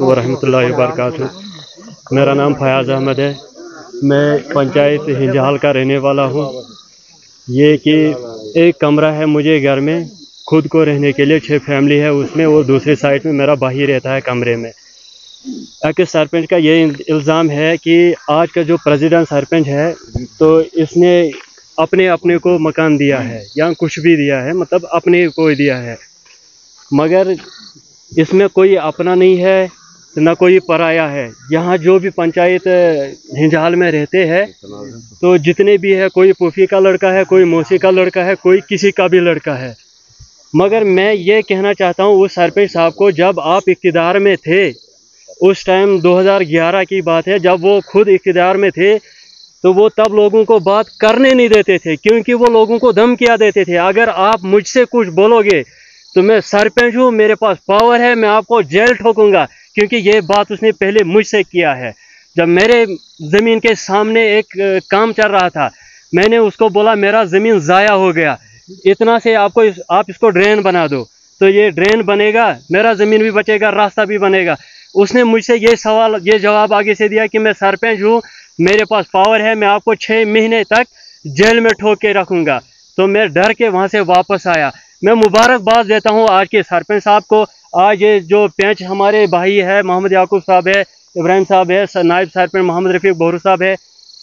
वरहमतुल्लाहि वबरकातुहू। मेरा नाम फयाज़ अहमद है। मैं पंचायत हिंजाल का रहने वाला हूँ। ये कि एक कमरा है मुझे घर में खुद को रहने के लिए, 6 फैमिली है उसमें, और दूसरी साइड में मेरा भाई रहता है कमरे में। कि सरपंच का ये इल्ज़ाम है कि आज का जो प्रेसिडेंट सरपंच है तो इसने अपने अपने को मकान दिया है या कुछ भी दिया है, मतलब अपने को दिया है, मगर इसमें कोई अपना नहीं है ना कोई पराया है। यहाँ जो भी पंचायत हिंजाल में रहते हैं तो जितने भी है, कोई फूफी का लड़का है, कोई मौसी का लड़का है, कोई किसी का भी लड़का है। मगर मैं ये कहना चाहता हूँ उस सरपंच साहब को, जब आप इक़्तिदार में थे उस टाइम 2011 की बात है, जब वो खुद इक़्तिदार में थे तो वो तब लोगों को बात करने नहीं देते थे, क्योंकि वो लोगों को धमकियाँ देते थे। अगर आप मुझसे कुछ बोलोगे तो मैं सरपंच हूँ, मेरे पास पावर है, मैं आपको जेल ठोकूंगा, क्योंकि ये बात उसने पहले मुझसे किया है। जब मेरे ज़मीन के सामने एक काम चल रहा था, मैंने उसको बोला मेरा ज़मीन ज़ाया हो गया, इतना से आप इसको ड्रेन बना दो, तो ये ड्रेन बनेगा, मेरा ज़मीन भी बचेगा, रास्ता भी बनेगा। उसने मुझसे ये जवाब आगे से दिया कि मैं सरपंच हूँ, मेरे पास पावर है, मैं आपको 6 महीने तक जेल में ठोक के रखूँगा। तो मैं डर के वहाँ से वापस आया। मैं मुबारकबाद देता हूँ आज के सरपंच साहब को। आज ये जो 5 हमारे भाई है, मोहम्मद याकूब साहब है, इब्राहिम साहब है, नायब सरपंच मोहम्मद रफ़ीक बोहरू साहब है,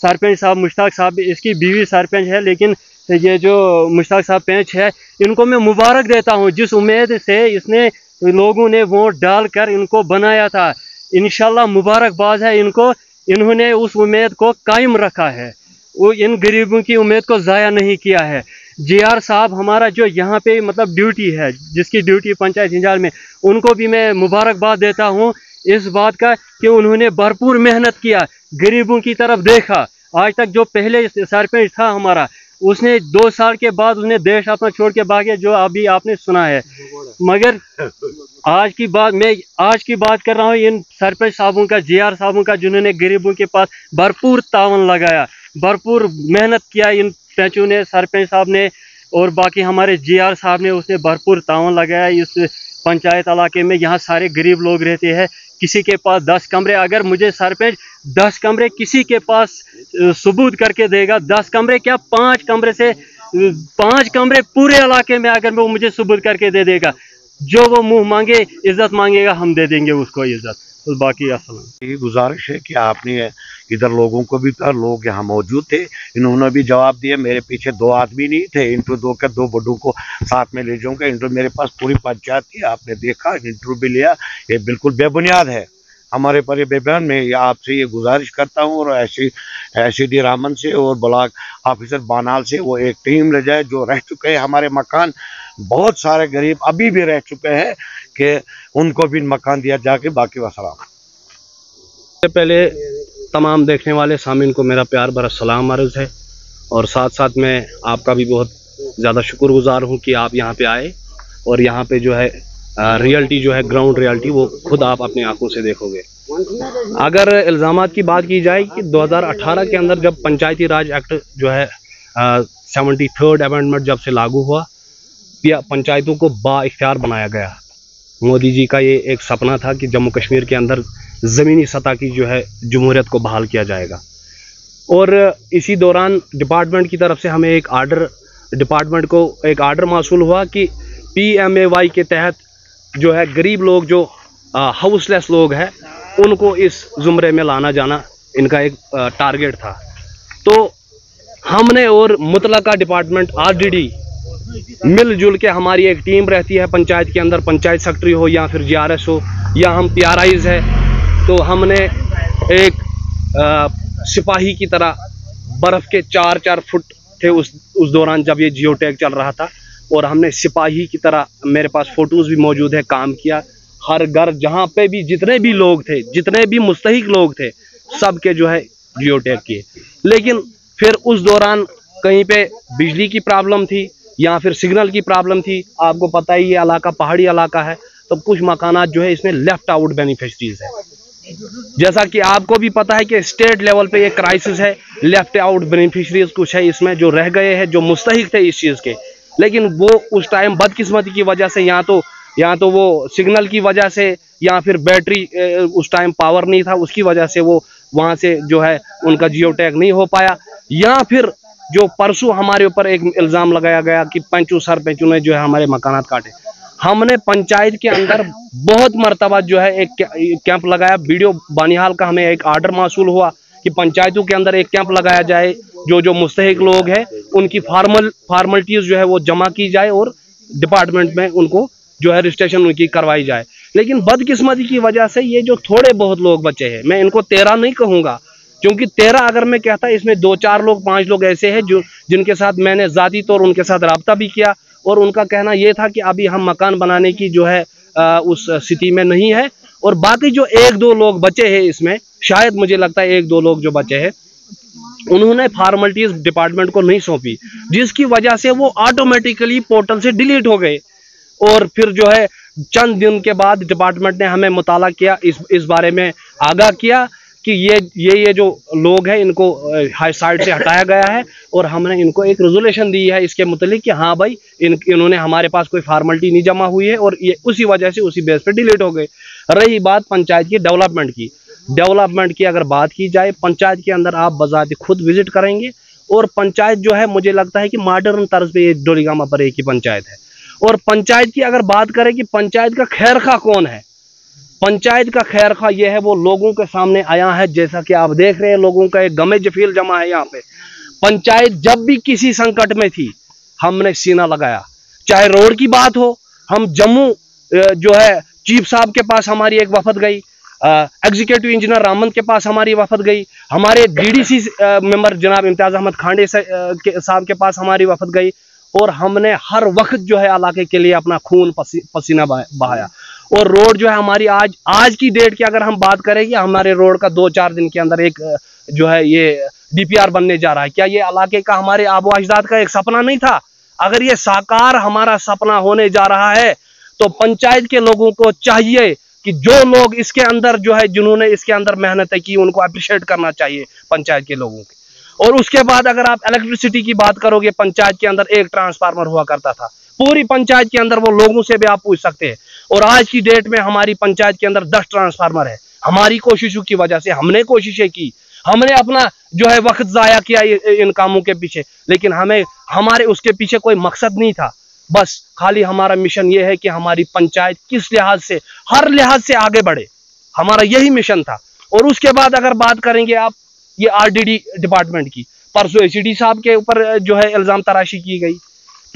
सरपंच साहब मुश्ताक साहब, इसकी बीवी सरपंच है, लेकिन ये जो मुश्ताक साहब 5 है, इनको मैं मुबारक देता हूँ। जिस उम्मीद से इसने लोगों ने वोट डालकर इनको बनाया था, इंशाल्लाह मुबारकबाद है इनको, इन्होंने उस उम्मीद को कायम रखा है, वो इन गरीबों की उम्मीद को ज़ाया नहीं किया है। जीआर साहब हमारा जो यहाँ पे मतलब ड्यूटी है, जिसकी ड्यूटी पंचायत हिंजाल में, उनको भी मैं मुबारकबाद देता हूँ इस बात का कि उन्होंने भरपूर मेहनत किया, गरीबों की तरफ देखा। आज तक जो पहले सरपंच था हमारा, उसने 2 साल के बाद उसने देश अपना छोड़ के भागे, जो अभी आपने सुना है। मगर आज की बात कर रहा हूँ इन सरपंच साहबों का, जीआर साहबों का, जिन्होंने गरीबों के पास भरपूर तावन लगाया, भरपूर मेहनत किया। इन पंचों ने, सरपंच साहब ने और बाकी हमारे जीआर साहब ने, उसने भरपूर तावन लगाया इस पंचायत इलाके में। यहाँ सारे गरीब लोग रहते हैं, किसी के पास 10 कमरे, अगर मुझे सरपंच 10 कमरे किसी के पास सबूत करके देगा, 10 कमरे क्या 5 कमरे से 5 कमरे पूरे इलाके में अगर वो मुझे सबूत करके दे देगा, जो वो मुंह मांगे इज्जत मांगेगा, हम दे देंगे उसको इज्जत। तो बाकी अस्सलाम। ये गुजारिश है कि आपने इधर लोगों को भी था, लोग यहाँ मौजूद थे, इन्होंने भी जवाब दिया। मेरे पीछे 2 आदमी नहीं थे, इंटरव्यू के 2 बड़ों को साथ में ले जाऊंगा। इंटरव्यू मेरे पास पूरी पंचायत थी, आपने देखा, इंटरव्यू भी लिया। ये बिल्कुल बेबुनियाद है हमारे पर, ये बेबयान। मैं आपसे ये गुजारिश करता हूँ और एसडी रामन से और ब्लॉक ऑफिसर बानाल से वो एक टीम ले जाए, जो रह चुके हैं हमारे मकान, बहुत सारे गरीब अभी भी रह चुके हैं, कि उनको भी मकान दिया जाके। बाकी वसलाम। सबसे पहले तमाम देखने वाले सामीन को मेरा प्यार भरा सलाम अर्ज़ है, और साथ साथ मैं आपका भी बहुत ज़्यादा शुक्रगुजार हूँ कि आप यहाँ पे आए और यहाँ पे जो है रियलिटी जो है, ग्राउंड रियलिटी, वो खुद आप अपनी आंखों से देखोगे। अगर इल्ज़ामात की बात की जाए कि 2018 के अंदर जब पंचायती राज एक्ट जो है 73rd अमेंडमेंट जब से लागू हुआ, पंचायतों को बाइख्तियार बनाया गया। मोदी जी का ये एक सपना था कि जम्मू कश्मीर के अंदर ज़मीनी सतह की जो है जमहूरियत को बहाल किया जाएगा। और इसी दौरान डिपार्टमेंट की तरफ से हमें डिपार्टमेंट को एक आर्डर मौसूल हुआ कि PMAY के तहत जो है गरीब लोग, जो हाउसलेस लोग हैं, उनको इस ज़ुमरे में लाना जाना इनका एक टारगेट था। तो हमने और मुतलका डिपार्टमेंट RDD मिलजुल के, हमारी एक टीम रहती है पंचायत के अंदर, पंचायत सेक्रेटरी हो या फिर GRS हो या हम PRIs है, तो हमने एक सिपाही की तरह बर्फ़ के 4-4 फुट थे उस दौरान जब ये जियो टैग चल रहा था, और हमने सिपाही की तरह, मेरे पास फ़ोटोज़ भी मौजूद है, काम किया। हर घर जहाँ पे भी जितने भी लोग थे, जितने भी मुस्तहिक लोग थे, सब के जो है जियो टैग किए। लेकिन फिर उस दौरान कहीं पे बिजली की प्रॉब्लम थी या फिर सिग्नल की प्रॉब्लम थी। आपको पता ही ये इलाका पहाड़ी इलाका है, तो कुछ मकानात जो है इसमें लेफ्ट आउट बेनिफिशरीज है। जैसा कि आपको भी पता है कि स्टेट लेवल पे ये क्राइसिस है, लेफ्ट आउट बेनिफिशरीज कुछ है इसमें जो रह गए हैं, जो मुस्तहिक थे इस चीज़ के, लेकिन वो उस टाइम बदकिस्मती की वजह से या तो यहाँ तो वो सिग्नल की वजह से या फिर बैटरी उस टाइम पावर नहीं था, उसकी वजह से वो वहाँ से जो है उनका जियो टैग नहीं हो पाया। या फिर जो परसों हमारे ऊपर एक इल्ज़ाम लगाया गया कि पंचू सरपंचों ने जो है हमारे मकानात काटे। हमने पंचायत के अंदर बहुत मरतबा जो है एक कैंप लगाया। वीडियो बानिहाल का हमें एक आर्डर मासूल हुआ कि पंचायतों के अंदर एक कैंप लगाया जाए, जो मुस्तहिक लोग हैं उनकी फॉर्मेलिटीज जो है वो जमा की जाए और डिपार्टमेंट में उनको जो है रजिस्ट्रेशन उनकी करवाई जाए। लेकिन बदकिस्मती की वजह से ये जो थोड़े बहुत लोग बचे हैं, मैं इनको 13 नहीं कहूँगा, क्योंकि 13 अगर मैं कहता इसमें 2-4 लोग 5 लोग ऐसे हैं जिनके साथ मैंने ज़ाती तौर उनके साथ रब्ता भी किया और उनका कहना ये था कि अभी हम मकान बनाने की जो है उस स्थिति में नहीं है। और बाकी जो 1-2 लोग बचे हैं इसमें, शायद मुझे लगता है 1-2 लोग जो बचे हैं उन्होंने फॉर्मेलिटीज डिपार्टमेंट को नहीं सौंपी, जिसकी वजह से वो ऑटोमेटिकली पोर्टल से डिलीट हो गए। और फिर जो है चंद दिन के बाद डिपार्टमेंट ने हमें मुताला किया, इस बारे में आगाह किया कि ये जो लोग हैं इनको हाई साइड से हटाया गया है और हमने इनको एक रेजोल्यूशन दी है इसके मुतालिक कि हाँ भाई इन्होंने हमारे पास कोई फार्मेलिटी नहीं जमा हुई है और ये उसी वजह से उसी बेस पे डिलीट हो गए। रही बात पंचायत की डेवलपमेंट की अगर बात की जाए, पंचायत के अंदर आप बजाते खुद विजिट करेंगे और पंचायत जो है मुझे लगता है कि मॉडर्न तर्ज पे ये डोलीगामा पर एक ही पंचायत है। और पंचायत की अगर बात करें कि पंचायत का खैरखा कौन है, पंचायत का खैरखा ये है वो लोगों के सामने आया है। जैसा कि आप देख रहे हैं लोगों का एक गमे जफील जमा है यहाँ पे। पंचायत जब भी किसी संकट में थी हमने सीना लगाया, चाहे रोड की बात हो, हम जम्मू जो है चीफ साहब के पास हमारी एक वफद गई, एग्जीक्यूटिव इंजीनियर रामन के पास हमारी वफद गई, हमारे डीडीसी मेंबर जनाब इम्तियाज अहमद खांडे साहब के पास हमारी वफद गई और हमने हर वक्त जो है इलाके के लिए अपना खून पसीना बहाया। और रोड जो है हमारी आज की डेट की अगर हम बात करें कि हमारे रोड का 2-4 दिन के अंदर एक जो है ये डीपीआर बनने जा रहा है। क्या ये इलाके का हमारे आबो अजदाद का एक सपना नहीं था? अगर ये साकार हमारा सपना होने जा रहा है तो पंचायत के लोगों को चाहिए कि जो लोग इसके अंदर जो है जिन्होंने इसके अंदर मेहनत की उनको अप्रिशिएट करना चाहिए पंचायत के लोगों की। और उसके बाद अगर आप इलेक्ट्रिसिटी की बात करोगे, पंचायत के अंदर एक ट्रांसफार्मर हुआ करता था, पूरी पंचायत के अंदर वो लोगों से भी आप पूछ सकते हैं। और आज की डेट में हमारी पंचायत के अंदर 10 ट्रांसफार्मर है। हमारी कोशिशों की वजह से हमने कोशिशें की, हमने अपना जो है वक्त जाया किया इन कामों के पीछे, लेकिन हमारे उसके पीछे कोई मकसद नहीं था। बस खाली हमारा मिशन ये है कि हमारी पंचायत किस लिहाज से, हर लिहाज से आगे बढ़े, हमारा यही मिशन था। और उसके बाद अगर बात करेंगे आप ये आरडीडी डिपार्टमेंट की, परसों एसीडी साहब के ऊपर जो है इल्जाम तराशी की गई,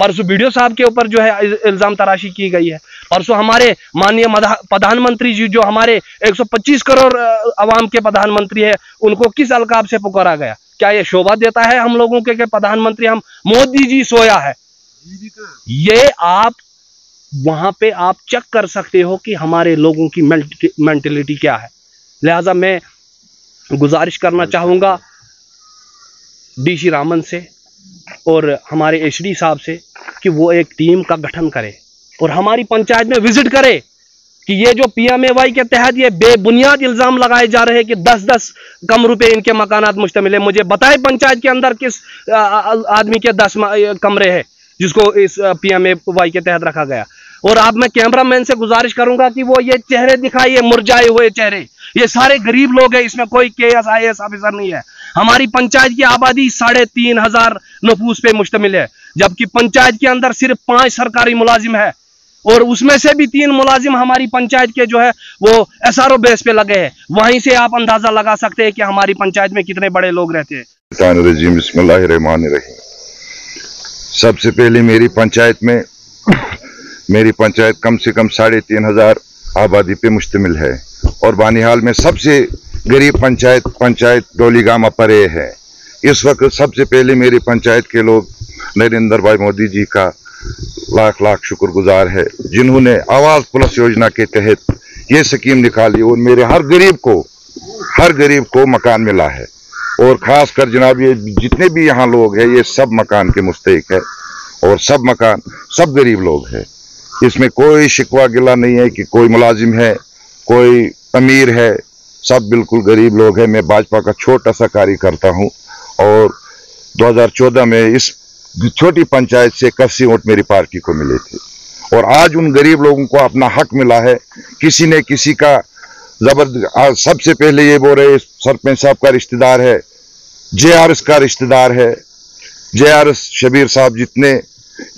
परसों बीडीओ साहब के ऊपर जो है इल्जाम तराशी की गई है, परसों हमारे माननीय प्रधानमंत्री जी जो हमारे 125 करोड़ अवाम के प्रधानमंत्री है उनको किस अलकाब से पुकारा गया। क्या ये शोभा देता है हम लोगों के प्रधानमंत्री हम मोदी जी सोया है? ये आप वहां पे आप चेक कर सकते हो कि हमारे लोगों की मेंटलिटी क्या है। लिहाजा मैं गुजारिश करना चाहूंगा डीसी रामन से और हमारे एसडी साहब से कि वो एक टीम का गठन करे और हमारी पंचायत में विजिट करे कि ये जो पीएमएवाई के तहत ये बेबुनियाद इल्जाम लगाए जा रहे हैं कि 10-10 कम रुपए इनके मकानात मुश्तमिल है। मुझे बताए पंचायत के अंदर किस आदमी के 10 कमरे हैं जिसको इस पीएमएवाई के तहत रखा गया। और अब मैं कैमरामैन से गुजारिश करूंगा कि वो ये चेहरे दिखाइए, मुरझाए हुए चेहरे, ये सारे गरीब लोग हैं, इसमें कोई केएस आईएएस ऑफिसर नहीं है। हमारी पंचायत की आबादी 3,500 नफूस पे मुश्तमिल है, जबकि पंचायत के अंदर सिर्फ 5 सरकारी मुलाजिम है और उसमें से भी 3 मुलाजिम हमारी पंचायत के जो है वो एसआरओ बेस पे लगे हैं। वहीं से आप अंदाजा लगा सकते हैं कि हमारी पंचायत में कितने बड़े लोग रहते हैं। बिस्मिल्लाहिर्रहमानिर्रहीम। सबसे पहले मेरी पंचायत कम से कम 3,500 आबादी पे मुश्तमिल है और बानिहाल में सबसे गरीब पंचायत डोलीगामा परे है। इस वक्त सबसे पहले मेरी पंचायत के लोग नरेंद्र भाई मोदी जी का लाख लाख शुक्रगुजार है, जिन्होंने आवाज प्लस योजना के तहत ये स्कीम निकाली और मेरे हर गरीब को मकान मिला है। और खासकर जनाब ये जितने भी यहाँ लोग हैं ये सब मकान के मुस्तहिक है और सब गरीब लोग हैं। इसमें कोई शिकवा गिला नहीं है कि कोई मुलाजिम है, कोई अमीर है, सब बिल्कुल गरीब लोग हैं। मैं भाजपा का छोटा सा कार्यकर्ता हूं और 2014 में इस छोटी पंचायत से 81 वोट मेरी पार्टी को मिले थे और आज उन गरीब लोगों को अपना हक मिला है। किसी ने किसी का जबरदस्त, सबसे पहले ये बोल रहे सरपंच साहब का रिश्तेदार है, JRS का रिश्तेदार है। JRS शबीर साहब जितने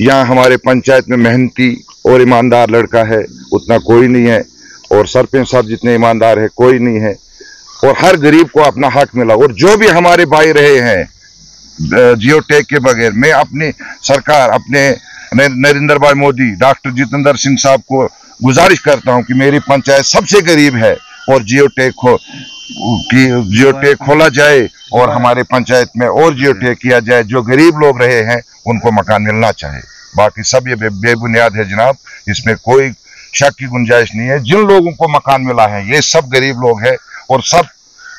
यहाँ हमारे पंचायत में मेहनती और ईमानदार लड़का है उतना कोई नहीं है, और सरपंच साहब जितने ईमानदार है कोई नहीं है। और हर गरीब को अपना हक मिला। और जो भी हमारे भाई रहे हैं जियो टैग के बगैर, मैं अपनी सरकार, अपने नरेंद्र भाई मोदी, डॉक्टर जितेंद्र सिंह साहब को गुजारिश करता हूं कि मेरी पंचायत सबसे गरीब है और जियो टैग खोला जाए और हमारे पंचायत में और जियो टैग किया जाए। जो गरीब लोग रहे हैं उनको मकान मिलना चाहिए। बाकी सब ये बेबुनियाद है जनाब, इसमें कोई शक की गुंजाइश नहीं है। जिन लोगों को मकान मिला है ये सब गरीब लोग हैं और सब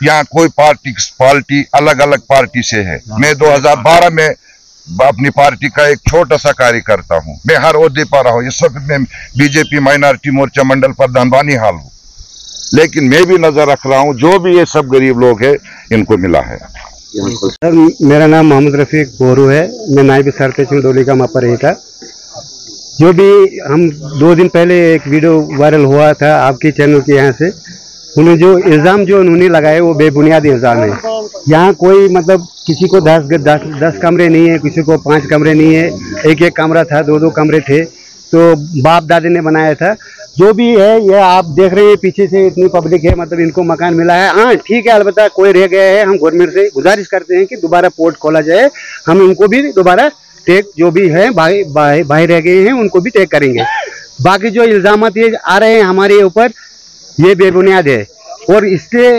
यहाँ कोई पार्टी अलग अलग पार्टी से है। मैं 2012 में अपनी पार्टी का एक छोटा सा कार्यकर्ता हूँ। मैं हर ओहदे पर रहा हूँ। इस वक्त मैं बीजेपी माइनॉरिटी मोर्चा मंडल प्रधान बानीहाल हूँ, लेकिन मैं भी नजर रख रहा हूँ जो भी ये सब गरीब लोग हैं इनको मिला है। सर, मेरा नाम मोहम्मद रफीक बोरू है। मैं नायब सरपंच डोलीगांव अपर रहेगा। जो भी हम 2 दिन पहले एक वीडियो वायरल हुआ था आपके चैनल के यहाँ से, उन्हें जो इल्ज़ाम जो उन्होंने लगाए वो बेबुनियाद इल्ज़ाम है। यहाँ कोई मतलब किसी को 10 कमरे नहीं है, किसी को 5 कमरे नहीं है, एक कमरा था, 2 कमरे थे, तो बाप दादे ने बनाया था। जो भी है ये आप देख रहे हैं पीछे से इतनी पब्लिक है, मतलब इनको मकान मिला है। हाँ ठीक है, अलबत्ता कोई रह गए हैं, हम गवर्नमेंट से गुजारिश करते हैं कि दोबारा पोर्ट खोला जाए, हम इनको भी दोबारा टैग, जो भी है भाई रह गए हैं उनको भी टैग करेंगे। बाकी जो इल्ज़ाम ये आ रहे हैं हमारे ऊपर ये बेबुनियाद है और इससे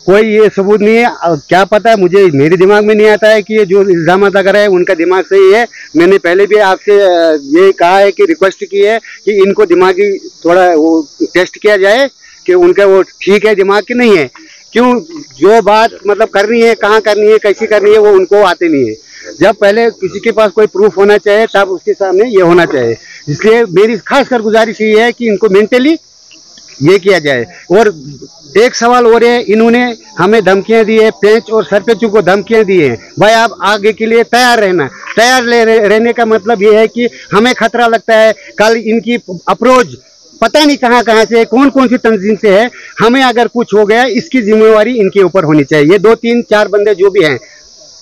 कोई ये सबूत नहीं है। क्या पता, मुझे मेरे दिमाग में नहीं आता है कि ये जो इल्ज़ाम लगा रहा है उनका दिमाग सही है। मैंने पहले भी आपसे ये कहा है कि रिक्वेस्ट की है कि इनको दिमागी थोड़ा वो टेस्ट किया जाए कि उनका वो ठीक है दिमाग की नहीं है। क्यों जो बात मतलब करनी है, कहाँ करनी है, कैसी करनी है, वो उनको आते नहीं है। जब पहले किसी के पास कोई प्रूफ होना चाहिए तब उसके सामने ये होना चाहिए। इसलिए मेरी खासकर गुजारिश ये है कि इनको मेंटली ये किया जाए। और एक सवाल और है, इन्होंने हमें धमकियां दी है, पंच और सरपंचों को धमकियां दी है। भाई आप आगे के लिए तैयार रहना। तैयार रहने का मतलब ये है कि हमें खतरा लगता है कल इनकी अप्रोच पता नहीं कहाँ कहाँ से, कौन कौन सी तंजीम से है। हमें अगर कुछ हो गया इसकी जिम्मेवारी इनके ऊपर होनी चाहिए। ये 2 3 4 बंदे जो भी हैं,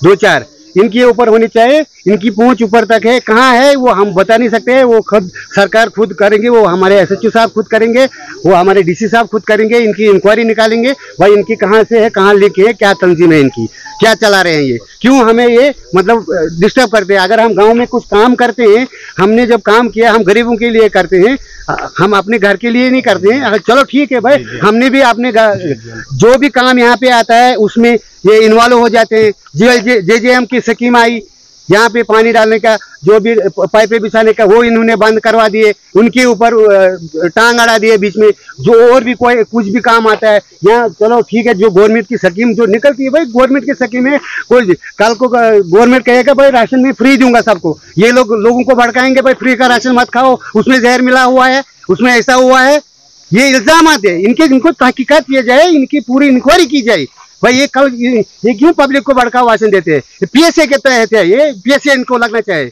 2 4 इनके ऊपर होनी चाहिए। इनकी पहुंच ऊपर तक है, कहाँ है वो हम बता नहीं सकते। वो खुद सरकार खुद करेंगे, वो हमारे SHO साहब खुद करेंगे, वो हमारे DC साहब खुद करेंगे। इनकी इंक्वायरी निकालेंगे भाई इनकी कहाँ से है, कहाँ लिखी है, क्या तंजीम है इनकी, क्या चला रहे हैं ये, क्यों हमें ये मतलब डिस्टर्ब करते हैं। अगर हम गाँव में कुछ काम करते हैं, हमने जब काम किया हम गरीबों के लिए करते हैं, हम अपने घर के लिए नहीं करते हैं। चलो ठीक है भाई, हमने भी अपने जो भी काम यहाँ पे आता है उसमें ये इन्वॉल्व हो जाते हैं। JJM की स्कीम आई, यहाँ पे पानी डालने का, जो भी पाइपें बिछाने का, वो इन्होंने बंद करवा दिए, उनके ऊपर टांग अड़ा दिए बीच में। जो और भी कोई कुछ भी काम आता है यहाँ, चलो ठीक है, जो गवर्नमेंट की स्कीम जो निकलती है भाई, गवर्नमेंट की स्कीम है। कोई कल को गवर्नमेंट कहेगा भाई राशन में फ्री दूंगा सबको, ये लोगों को भड़काएंगे भाई फ्री का राशन मत खाओ, उसमें जहर मिला हुआ है, उसमें ऐसा हुआ है। ये इल्जाम है, इनको तहकीकात किया जाए, इनकी पूरी इंक्वायरी की जाए। भाई ये क्यों पब्लिक को भड़काऊ भाषण देते हैं? PSA के तहत है ये, PSA इनको लगना चाहिए।